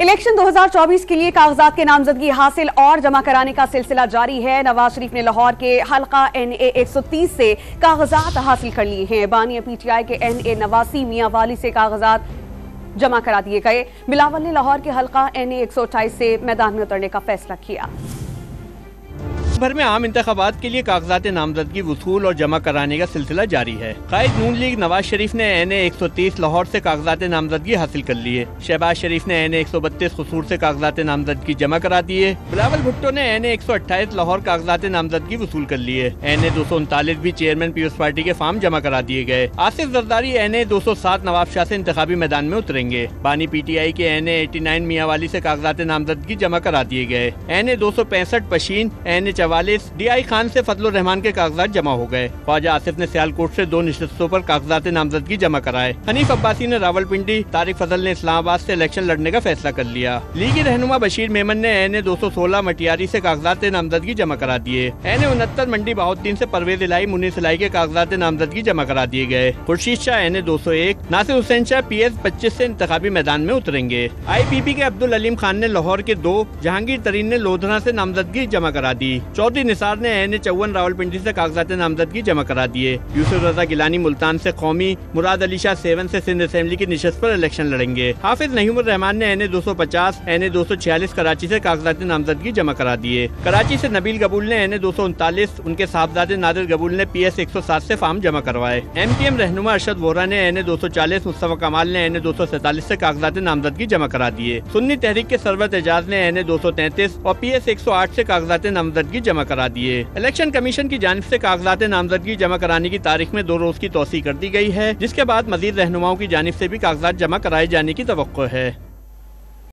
Election 2024 के लिए कागजात के नामजदगी हासिल और जमा कराने का सिलसिला जारी है। नवाज शरीफ ने लाहौर के हल्का NA 130 से कागजात हासिल कर लिए हैं। बानी PTI के NA 89 मियां वाली से कागजात जमा करा दिए गए। बिलावल ने लाहौर के हल्का NA 128 से मैदान में उतरने का फैसला किया। भर में आम इंतखाबात के लिए कागजात नामजदगी वसूल और जमा कराने का सिलसिला जारी है। कायद नून लीग नवाज शरीफ ने NA 130 लाहौर से कागजात नामजदगी हासिल कर लिए। शहबाज शरीफ ने NA 132 कसूर से कागजात नामजदगी जमा करा दिए। बिलावल भुट्टो ने NA 128 लाहौर कागजात नामजदगी वसूल कर लिए। NA 239 भी चेयरमैन पीपल्स पार्टी के फार्म जमा करा दिए गए। आसिफ जरदारी NA 207 नवाब शाह से इंतखाबी मैदान में उतरेंगे। बानी PTI के NA 89 मियांवाली से कागजात नामजदगी जमा करा दिए गए। NA 265 Pishin NA 44 DI Khan से फजलुर रहमान के कागजात जमा हो गए। ख्वाजा आसिफ ने सियालकोट से 2 नशस्तों पर कागजात नामजदगी जमा कराए। हनीफ अब्बासी ने रावलपिंडी, तारिक फजल ने इस्लामाबाद से इलेक्शन लड़ने का फैसला कर लिया। लीगी रहनुमा बशीर मेमन ने NA 216 मटियारी से कागजात नामजदगी जमा करा दिए। NA 69 मंडी बहाउद्दीन से परवेज इलाही, मुनीस इलाही के कागजात नामजदगी जमा करा दिए गए। खुर्शीद शाह NA 201, नासिर हुसैन शाह PS 25 से इंतखाबी मैदान में उतरेंगे। IPP के अब्दुल अलीम खान ने लाहौर के 2, जहांगीर तरीन ने लोधना से नामजदगी जमा करा दी। चौधरी निसार ने NA 54 रावलपिंडी से कागजात नामजदगी जमा करा दिए। यूसुफ रजा गिलानी मुल्तान से कौमी, मुराद अली शाह 7 से सिंध असेंबली की निशस्त पर इलेक्शन लड़ेंगे। हाफिज नहीमुर रहमान ने NA 250, NA 246 कराची से कागजात नामजदगी जमा करा दिए। कराची से नबील गबूल ने NA 239, उनके साहबजादे नादिर गबूल ने PS 107 से फार्म जमा करवाए। MTM रहनुमा अरशद वोहरा ने NA 240, मुस्तफा कमाल ने NA 247 से कागजात नामजदगी जमा करा दिए। सुन्नी तहरीक के सरवत एजाज ने NA 233 और PS 108 से कागजात नामजदगी जमा करा दिए। इलेक्शन कमीशन की जानिब से कागजात नामजदगी जमा कराने की तारीख में 2 रोज की तौसीह कर दी गई है, जिसके बाद मजीद रहनुमाओं की जानिब से भी कागजात जमा कराए जाने की तवक्को है।